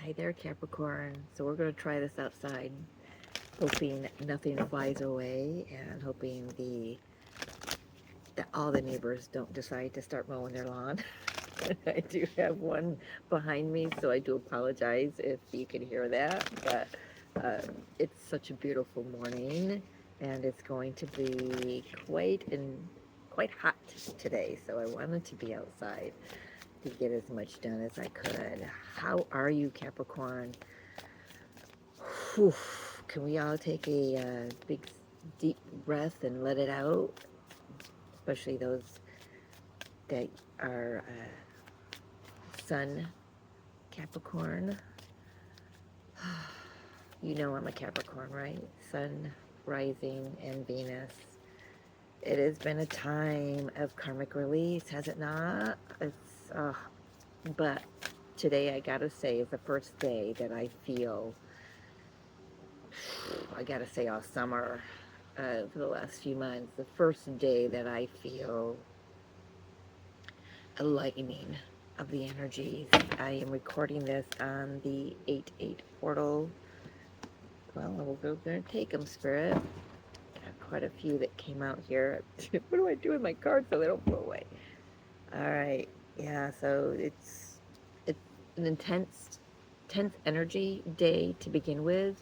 Hi there, Capricorn. So we're going to try this outside, hoping nothing flies away and hoping that all the neighbors don't decide to start mowing their lawn. I do have one behind me, so I do apologize if you can hear that, but it's such a beautiful morning, and it's going to be quite hot today, so I wanted to be outside to get as much done as I could. How are you, Capricorn? Whew. Can we all take a big, deep breath and let it out? Especially those that are Sun Capricorn. You know I'm a Capricorn, right? Sun, rising, and Venus. It has been a time of karmic release, has it not? But today I gotta say is the first day that I feel, I gotta say all summer, for the last few months, the first day that I feel a lightening of the energies. I am recording this on the 8-8 portal. Well, we're going to take them, Spirit. Got quite a few that came out here. What do I do with my cards so they don't blow away? All right. Yeah, so it's an intense energy day to begin with.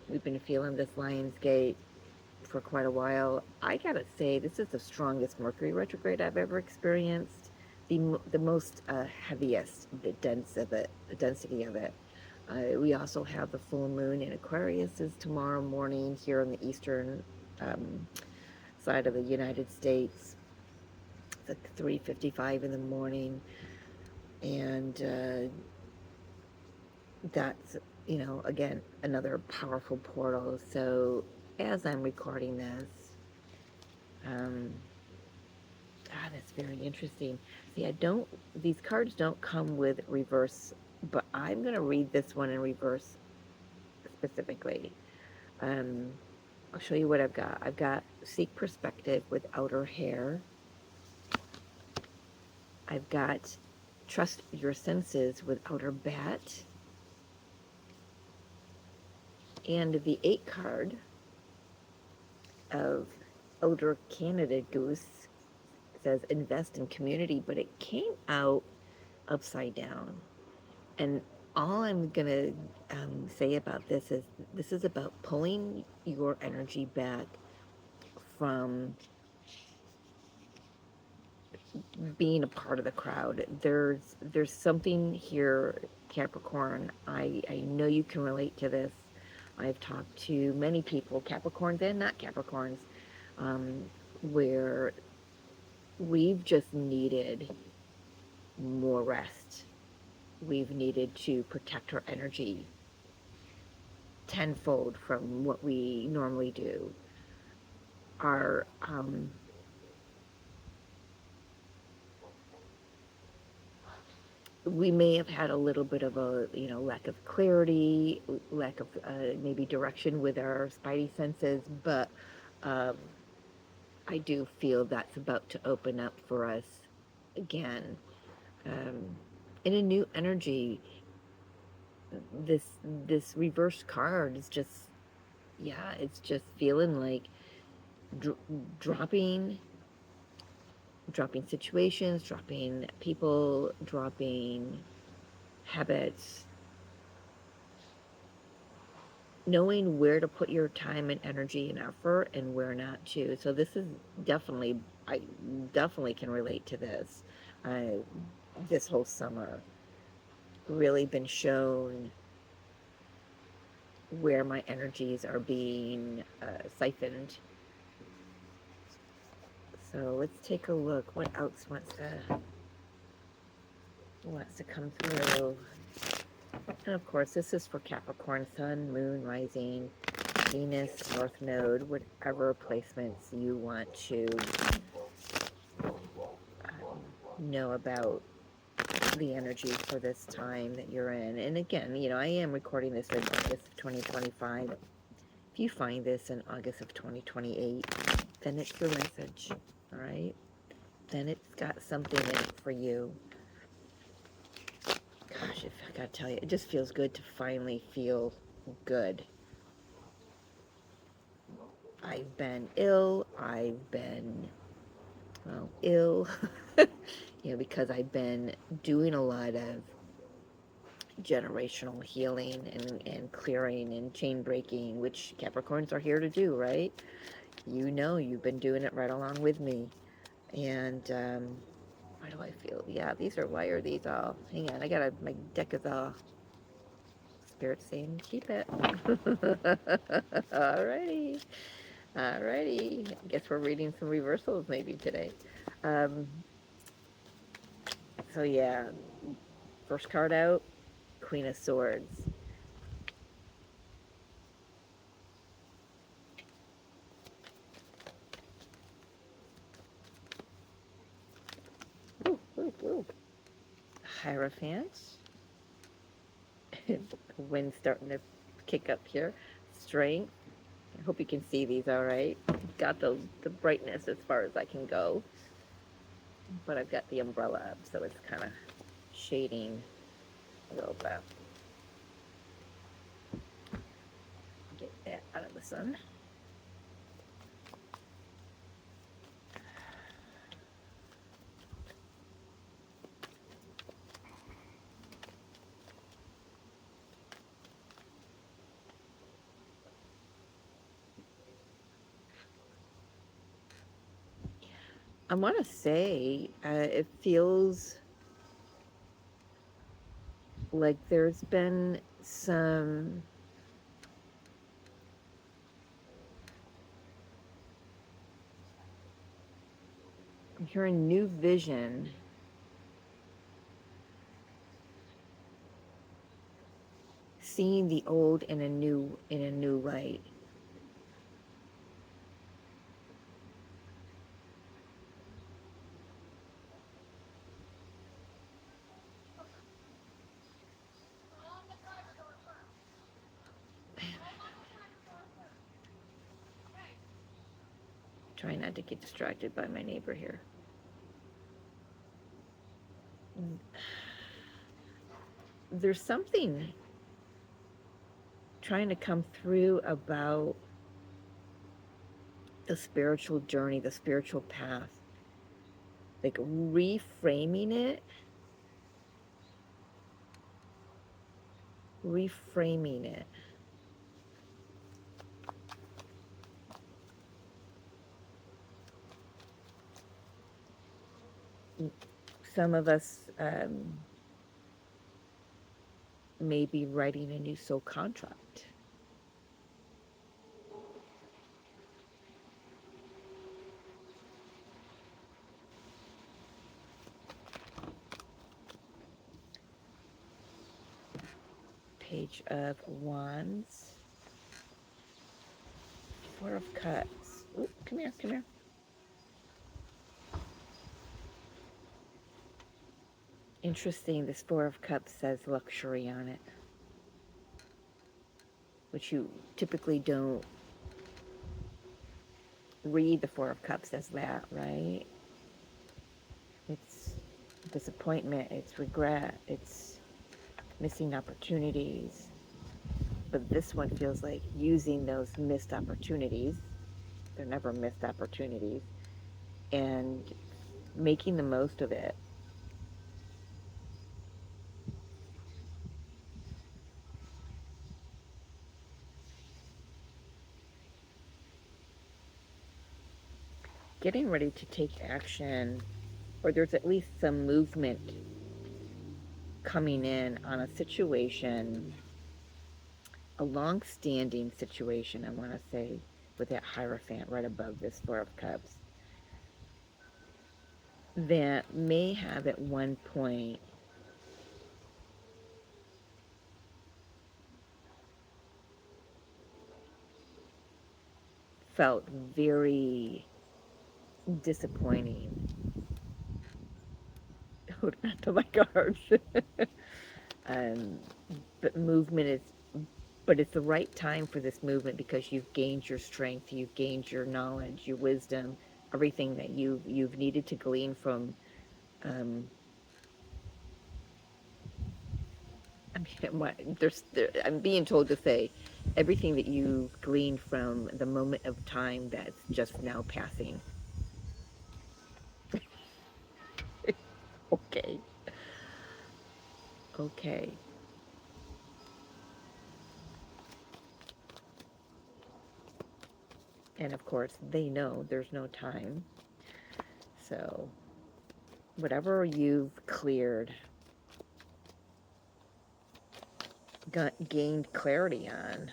We've been feeling this Lionsgate for quite a while. I gotta say, this is the strongest Mercury retrograde I've ever experienced. The most heaviest, the density of it. We also have the full moon in Aquarius is tomorrow morning here on the eastern side of the United States. It's at 3:55 in the morning, and that's, again, another powerful portal. So as I'm recording this, that's very interesting. See, these cards don't come with reverse, but I'm going to read this one in reverse specifically. I'll show you what I've got. I've got Seek Perspective with Outer Hair. I've got Trust Your Senses with Outer Bat. And the 8 card of Outer Canada Goose says invest in community, but it came out upside down. And all I'm going to say about this is about pulling your energy back from being a part of the crowd. There's something here, Capricorn. I know you can relate to this. I've talked to many people, Capricorns and not Capricorns, where we've just needed more rest. We've needed to protect our energy tenfold from what we normally do. Our we may have had a little bit of a lack of clarity, lack of maybe direction with our spidey senses, but I do feel that's about to open up for us again, in a new energy. This reverse card is just, yeah, it's just feeling like dropping situations, dropping people, dropping habits, knowing where to put your time and energy and effort and where not to. So this is definitely, I definitely can relate to this. This whole summer really been shown where my energies are being siphoned. So let's take a look. What else wants to come through? And of course, this is for Capricorn, Sun, Moon, Rising, Venus, North Node, whatever placements you want to know about the energy for this time that you're in. And again, I am recording this in August of 2025. If you find this in August of 2028, then it's your message, all right? Then it's got something in it for you. Gosh, if I gotta tell you, it just feels good to finally feel good. I've been ill. I've been, well, ill, because I've been doing a lot of generational healing and clearing and chain breaking, which Capricorns are here to do, right? You've been doing it right along with me. And why do I feel? Yeah, why are these all? Hang on, my deck is all spirit saying keep it. Alrighty. Alrighty. I guess we're reading some reversals maybe today. Um, so yeah, first card out, Queen of Swords. Ooh, ooh, ooh. Hierophant. Wind's starting to kick up here. Strength. I hope you can see these all right. Got the brightness as far as I can go. But I've got the umbrella up, so it's kind of shading a little bit. Get that out of the sun. I want to say it feels like there's been some I'm hearing new vision, seeing the old in a new light. Trying not to get distracted by my neighbor here. There's something trying to come through about the spiritual journey, the spiritual path, like reframing it, reframing it. Some of us may be writing a new soul contract. Page of Wands. Four of Cups. Ooh, come here, come here. Interesting, this Four of Cups says luxury on it, which you typically don't read the Four of Cups as that, right? It's disappointment, it's regret, it's missing opportunities. But this one feels like using those missed opportunities. They're never missed opportunities. And making the most of it. Getting ready to take action, or there's at least some movement coming in on a situation, a long-standing situation, I want to say, with that Hierophant right above this Four of Cups, that may have at one point felt very disappointing. Hold on to my cards. um, but movement is, but it's the right time for this movement because you've gained your strength, you've gained your knowledge, your wisdom, everything that you've needed to glean from. I'm mean, I'm being told to say everything that you gleaned from the moment of time that's just now passing. Okay. Okay. And of course, they know there's no time. So, whatever you've cleared, gained clarity on,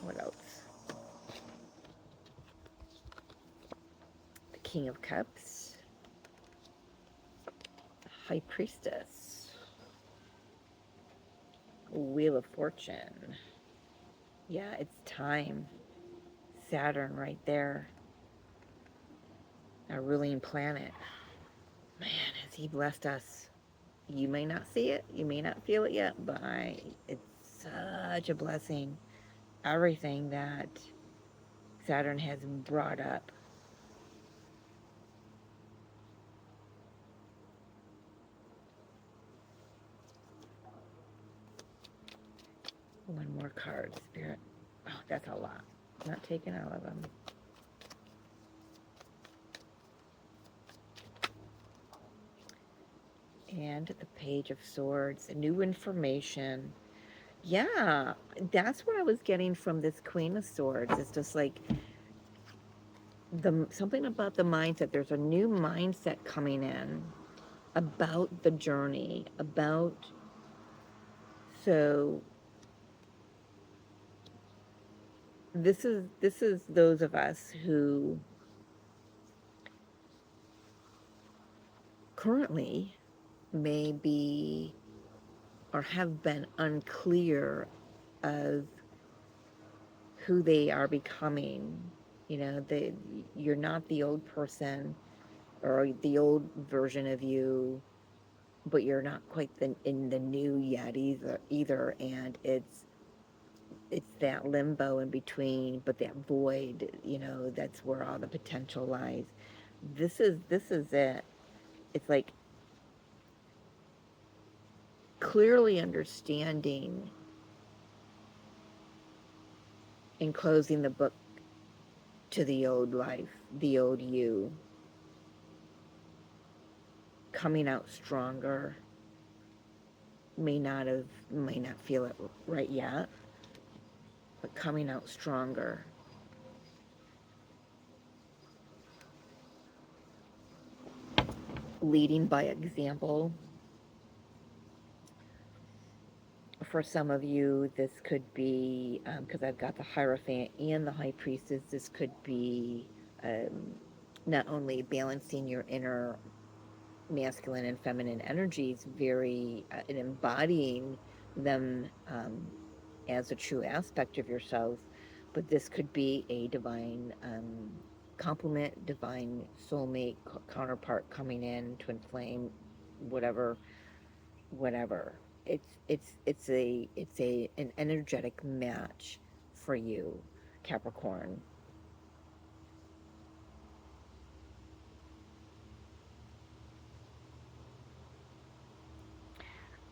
what else? The King of Cups, High Priestess, Wheel of Fortune. Yeah, it's time. Saturn right there, a ruling planet. Man, has he blessed us? You may not see it, you may not feel it yet, but it's such a blessing. Everything that Saturn has brought up. One more card, Spirit. Oh, that's a lot. Not taking all of them. And the Page of Swords, new information. Yeah, that's what I was getting from this Queen of Swords. It's just like something about the mindset. There's a new mindset coming in about the journey, about so this is those of us who currently may be or have been unclear of who they are becoming. You're not the old person or the old version of you, but you're not quite in the new yet either. And it's that limbo in between, but that void, that's where all the potential lies. This is it. It's like clearly understanding and closing the book to the old life, the old you, coming out stronger. May not feel it right yet, but coming out stronger. Leading by example. For some of you, this could be, because I've got the Hierophant and the High Priestess, this could be not only balancing your inner masculine and feminine energies and embodying them as a true aspect of yourself, but this could be a divine complement, divine soulmate counterpart coming in to inflame whatever. It's an energetic match for you, Capricorn.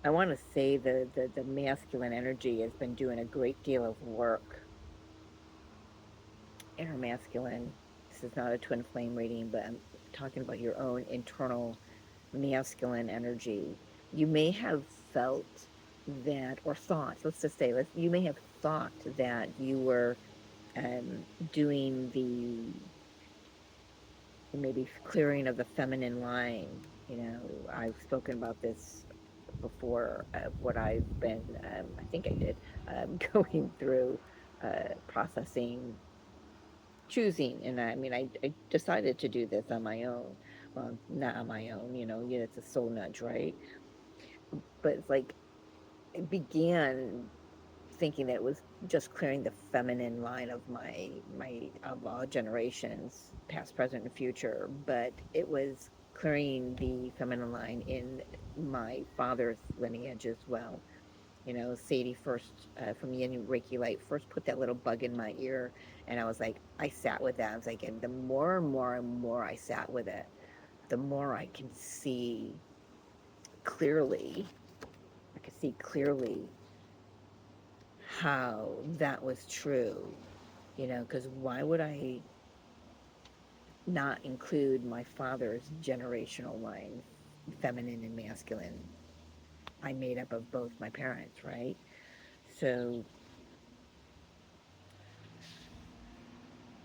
I want to say the masculine energy has been doing a great deal of work. Inner masculine. This is not a twin flame reading, but I'm talking about your own internal masculine energy. You may have felt that, or thought, let's just say, you may have thought that you were doing the maybe clearing of the feminine line. I've spoken about this before, what I've been, I think I did, going through, processing, choosing. And I mean, I decided to do this on my own. Well, not on my own, it's a soul nudge, right? But it's like, it began thinking that it was just clearing the feminine line of my of all generations, past, present, and future, but it was clearing the feminine line in my father's lineage as well. Sadie first, from Yin Reiki Light, first put that little bug in my ear, and I was like, I sat with that. I was like, and the more and more and more I sat with it, the more I can see clearly, I can see clearly how that was true, because why would I not include my father's generational line, feminine and masculine? I made up of both my parents, right? So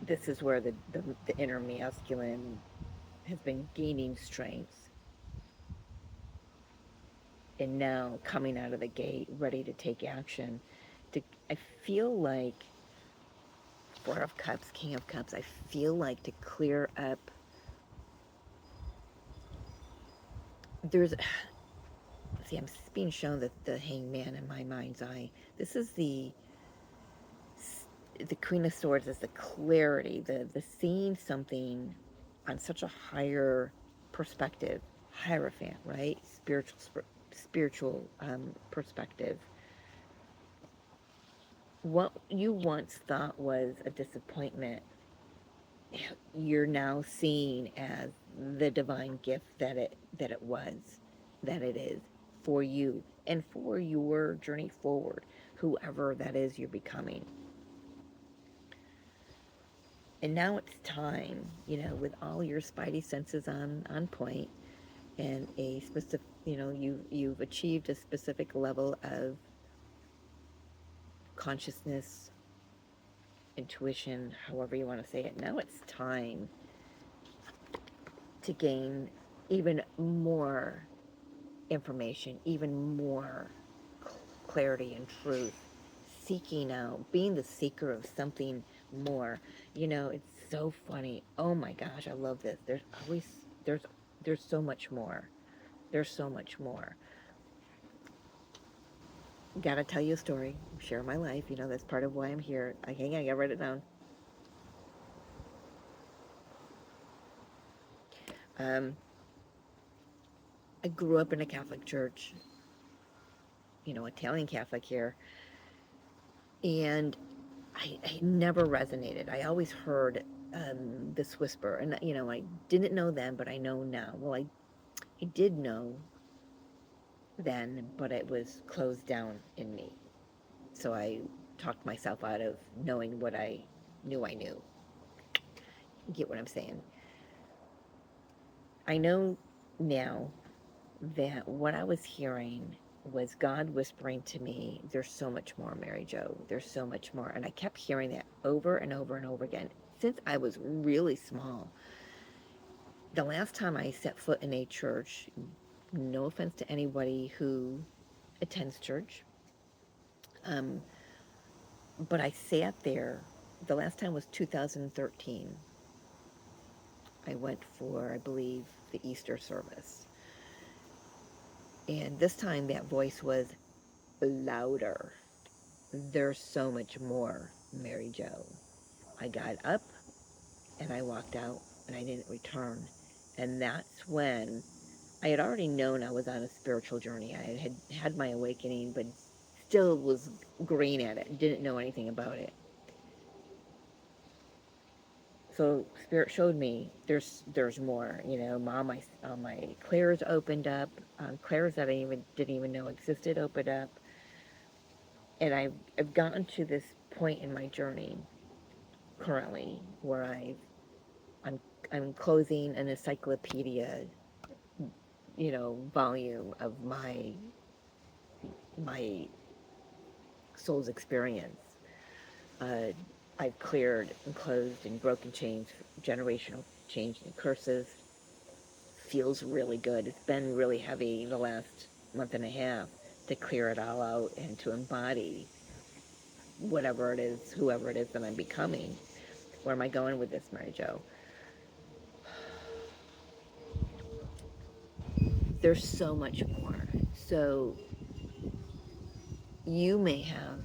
this is where the inner masculine has been gaining strength, and now coming out of the gate ready to take action. I feel like Four of Cups, King of Cups, I feel like to clear up, there's, see, I'm being shown that the Hangman in my mind's eye. This is the Queen of Swords, is the clarity, the seeing something on such a higher perspective, hierophant, right? Spiritual perspective. What you once thought was a disappointment, you're now seeing as the divine gift that it was, that it is for you and for your journey forward, whoever that is you're becoming. And now it's time, with all your spidey senses on point, and a specific, you've achieved a specific level of consciousness, intuition, however you want to say it. Now it's time to gain even more information, even more clarity and truth, seeking out, being the seeker of something more. It's so funny. Oh my gosh, I love this. There's always there's so much more. There's so much more. Gotta tell you a story. Share my life. That's part of why I'm here. I gotta write it down. Um, I grew up in a Catholic church, Italian Catholic here, and I never resonated. I always heard this whisper, and I didn't know then, but I know now. Well, I did know then, but it was closed down in me. So I talked myself out of knowing what I knew I knew. Get what I'm saying? I know now that what I was hearing was God whispering to me, there's so much more, Mary Jo. There's so much more. And I kept hearing that over and over and over again since I was really small. The last time I set foot in a church, no offense to anybody who attends church, um, but I sat there. The last time was 2013. I went for, I believe, the Easter service. And this time that voice was louder. There's so much more, Mary Jo. I got up and I walked out and I didn't return. And that's when I had already known I was on a spiritual journey. I had had my awakening, but still was green at it, didn't know anything about it. So Spirit showed me there's more. Mom, my clairs opened up, clairs that I didn't even know existed opened up, and I've gotten to this point in my journey currently where I'm closing an encyclopedia, volume of my soul's experience. Uh, I've cleared and closed and broken chains, generational change and curses. Feels really good. It's been really heavy the last month and a half to clear it all out and to embody whatever it is, whoever it is that I'm becoming. Where am I going with this, Mary Jo? There's so much more. So you may have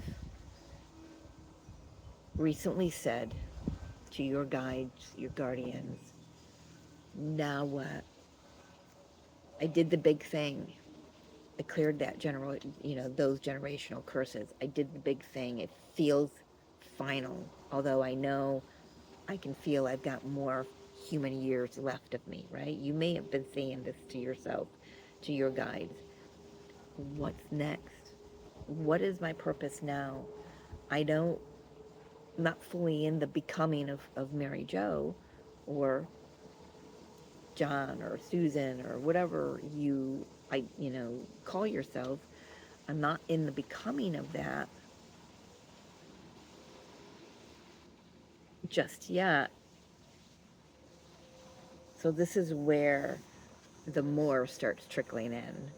recently said to your guides, your guardians, now what? I did the big thing. I cleared that those generational curses. I did the big thing. It feels final. Although I know I can feel I've got more human years left of me, right? You may have been saying this to yourself, to your guides. What's next? What is my purpose now? I don't, not fully in the becoming of Mary Jo or John or Susan or whatever call yourself. I'm not in the becoming of that just yet. So this is where the more starts trickling in.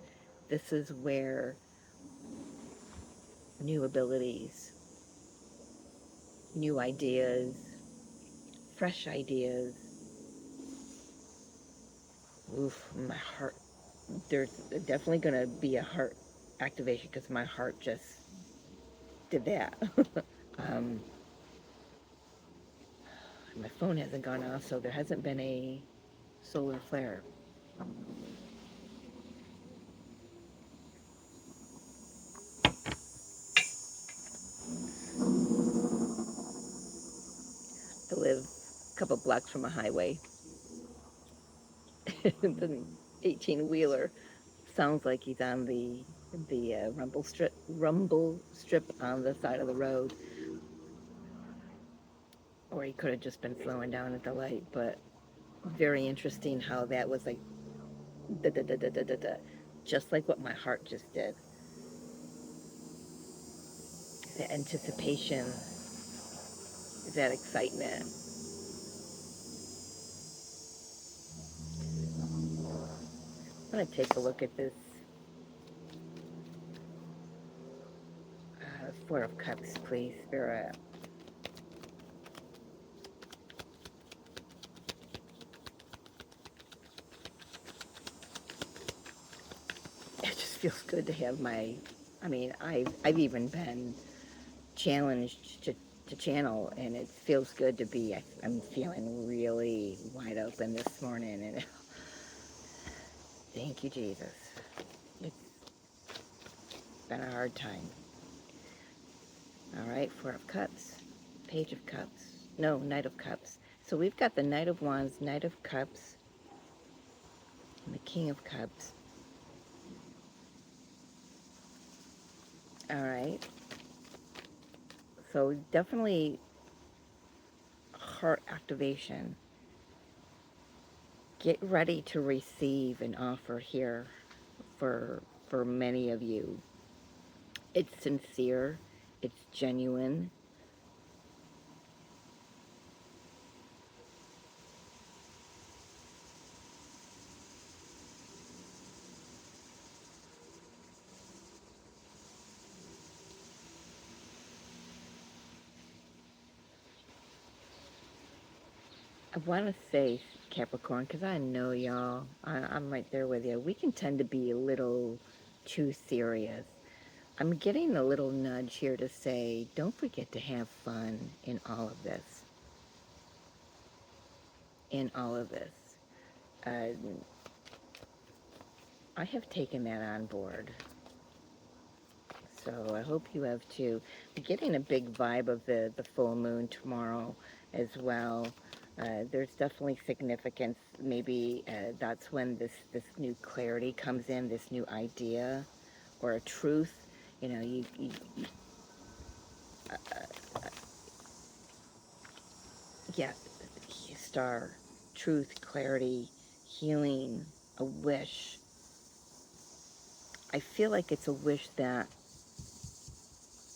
This is where new abilities, new ideas, fresh ideas. Oof, my heart. There's definitely going to be a heart activation because my heart just did that. um, my phone hasn't gone off, so there hasn't been a solar flare. I live a couple blocks from a highway. The 18-wheeler sounds like he's on the rumble strip on the side of the road, or he could have just been slowing down at the light. But very interesting how that was like da da da da da da da, just like what my heart just did. The anticipation, that excitement. I'm gonna take a look at this Four of Cups, please, Spirit. It just feels good to have I've even been challenged to channel, and it feels good to be. I'm feeling really wide open this morning, and thank you, Jesus. It's been a hard time. All right, Four of Cups, Page of Cups, no, Knight of Cups. So we've got the Knight of Wands, Knight of Cups, and the King of Cups. All right. So definitely heart activation. Get ready to receive an offer here for many of you. It's sincere, it's genuine. I want to say, Capricorn, because I know y'all, I'm right there with you. We can tend to be a little too serious. I'm getting a little nudge here to say, don't forget to have fun in all of this. In all of this. Uh, I have taken that on board. So I hope you have too. I'm getting a big vibe of the full moon tomorrow as well. There's definitely significance. Maybe that's when this new clarity comes in, this new idea or a truth. You know, yeah, star, truth, clarity, healing, a wish. I feel like it's a wish that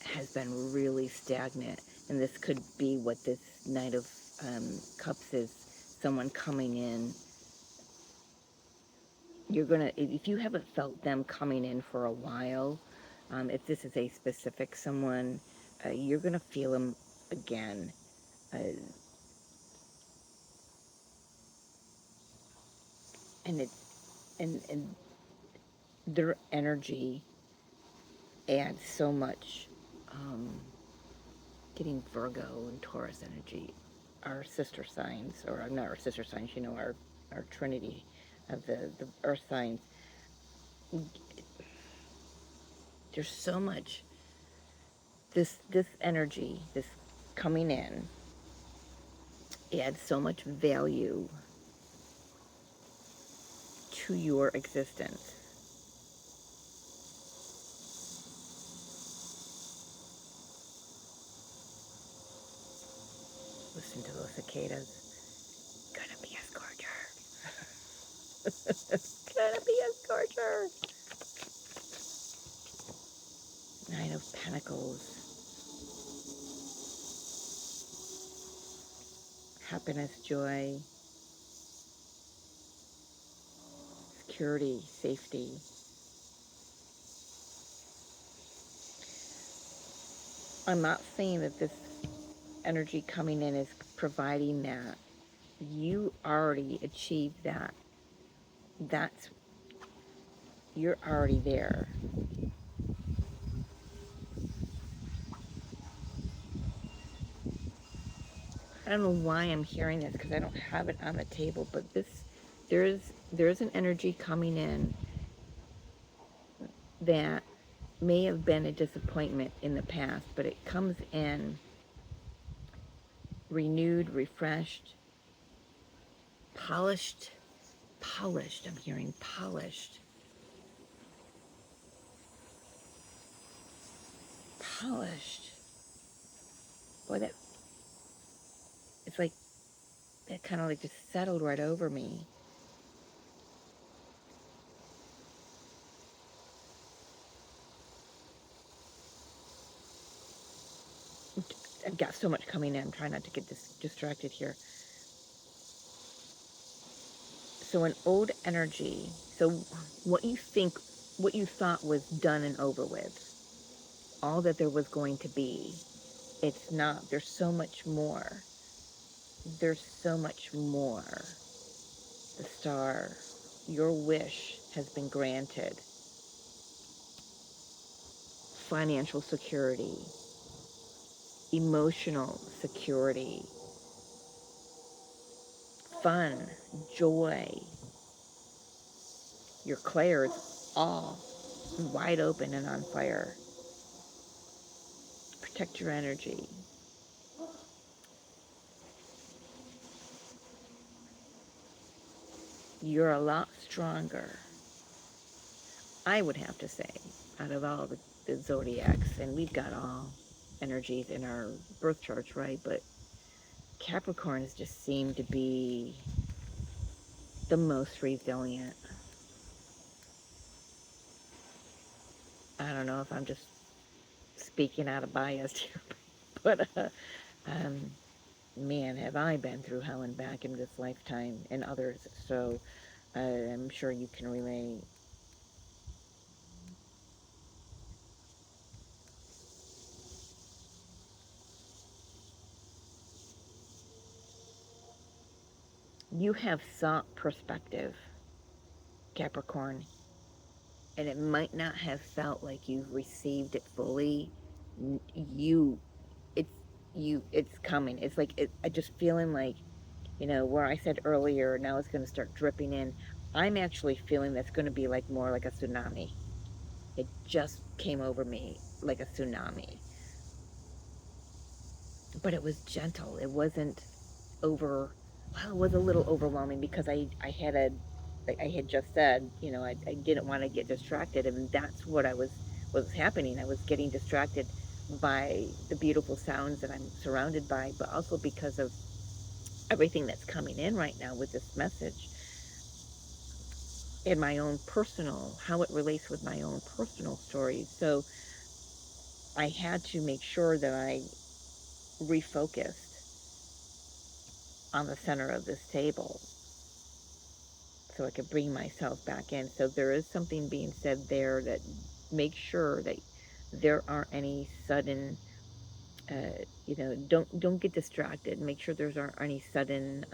has been really stagnant, and this could be what this Knight of Cups is. Someone coming in. You're gonna, if you haven't felt them coming in for a while, if this is a specific someone, you're gonna feel them again. Uh, and it and their energy adds so much. Um, Getting Virgo and Taurus energy, our sister signs, or not our sister signs, our trinity of the earth signs. There's so much this energy, this coming in, add so much value to your existence. Listen to those cicadas. Gonna be a scorcher. Gonna be a scorcher. Nine of Pentacles. Happiness, joy, security, safety. I'm not saying that this energy coming in is providing that. You already achieved that. You're already there. I don't know why I'm hearing this because I don't have it on the table, but there's an energy coming in that may have been a disappointment in the past, but it comes in renewed, refreshed, polished, I'm hearing polished, polished. Boy, it's like, that kind of like just settled right over me. I've got so much coming in. I'm trying not to get distracted here. So an old energy. So what you thought was done and over with, all that there was going to be, it's not. There's so much more. There's so much more. The star, your wish has been granted. Financial security, emotional security, fun, joy. Your clair is all wide open and on fire. Protect your energy. You're a lot stronger, I would have to say, out of all the zodiacs, and we've got all energies in our birth charts, right? But Capricorns just seem to be the most resilient. I don't know if I'm just speaking out of bias here, but man, have I been through hell and back in this lifetime and others, so I'm sure you can relate. You have sought perspective, Capricorn, and it might not have felt like you've received it fully. You, it's it's coming. It's like I just feeling like, where I said earlier, now it's going to start dripping in. I'm actually feeling that's going to be like more like a tsunami. It just came over me like a tsunami, but it was gentle. It wasn't over. Well, it was a little overwhelming because I had just said, I didn't want to get distracted, and that's what was happening. I was getting distracted by the beautiful sounds that I'm surrounded by, but also because of everything that's coming in right now with this message in my own personal, how it relates with my own personal stories. So I had to make sure that I refocused on the center of this table so I could bring myself back in. So there is something being said there that make sure that there aren't any sudden, don't get distracted. Make sure there aren't any sudden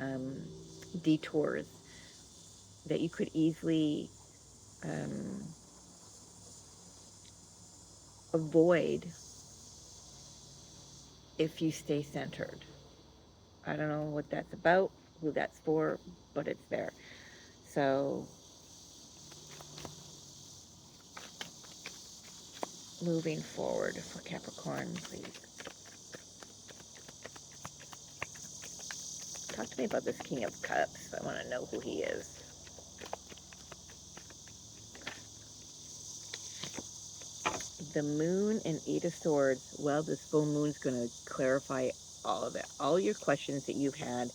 detours that you could easily avoid if you stay centered. I don't know what that's about, who that's for, but it's there. So moving forward for Capricorn, please. Talk to me about this King of Cups. I want to know who he is. The Moon and Eight of Swords. Well, this full moon's going to clarify all of it. All your questions that you've had,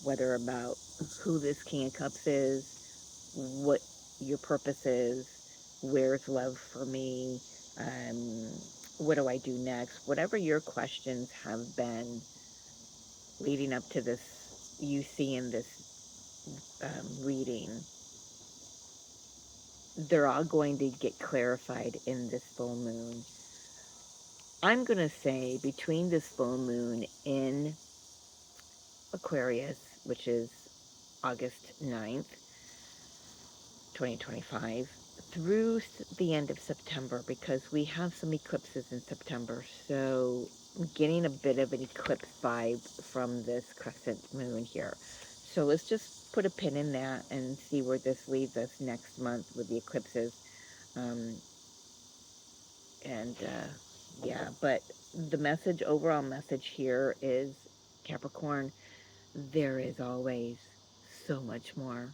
whether about who this King of Cups is, what your purpose is, where's love for me, what do I do next, whatever your questions have been leading up to this, you see in this reading, they're all going to get clarified in this full moon. I'm going to say between this full moon in Aquarius, which is August 9th, 2025, through the end of September, because we have some eclipses in September, so I'm getting a bit of an eclipse vibe from this crescent moon here. So let's just put a pin in that and see where this leads us next month with the eclipses. Yeah, but the message, overall message here is, Capricorn, there is always so much more.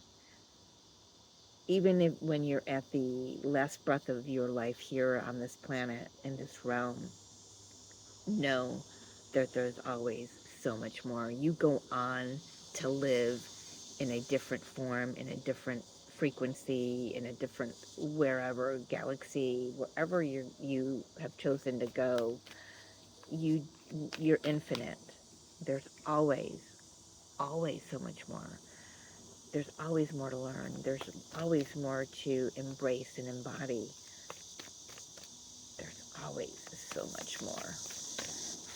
Even if when you're at the last breath of your life here on this planet, in this realm, know that there's always so much more. You go on to live in a different form, in a different frequency, in a different wherever galaxy, wherever you have chosen to go. You're infinite. There's always so much more. There's always more to learn. There's always more to embrace and embody. There's always so much more.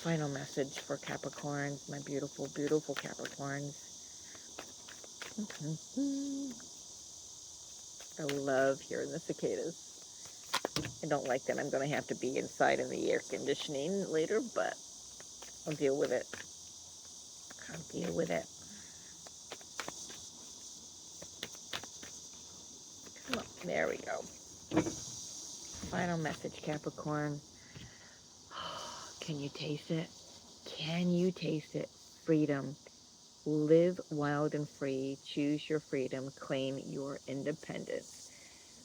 Final message for Capricorns, my beautiful, beautiful Capricorns. I love hearing the cicadas. I don't like that I'm going to have to be inside in the air conditioning later, but I'll deal with it. I'll deal with it. Come on, there we go. Final message, Capricorn. Can you taste it? Can you taste it? Freedom. Live wild and free. Choose your freedom. Claim your independence.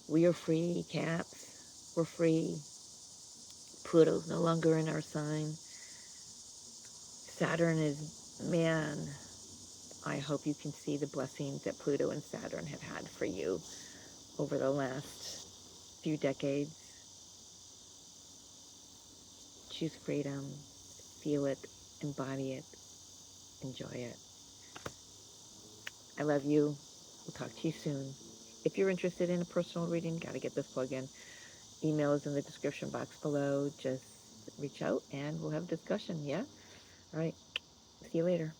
We are free, Caps. We're free. Pluto's no longer in our sign. Saturn is, man, I hope you can see the blessings that Pluto and Saturn have had for you over the last few decades. Choose freedom. Feel it. Embody it. Enjoy it. I love you. We'll talk to you soon. If you're interested in a personal reading, got to get this plug in. Email is in the description box below. Just reach out and we'll have a discussion. Yeah? All right. See you later.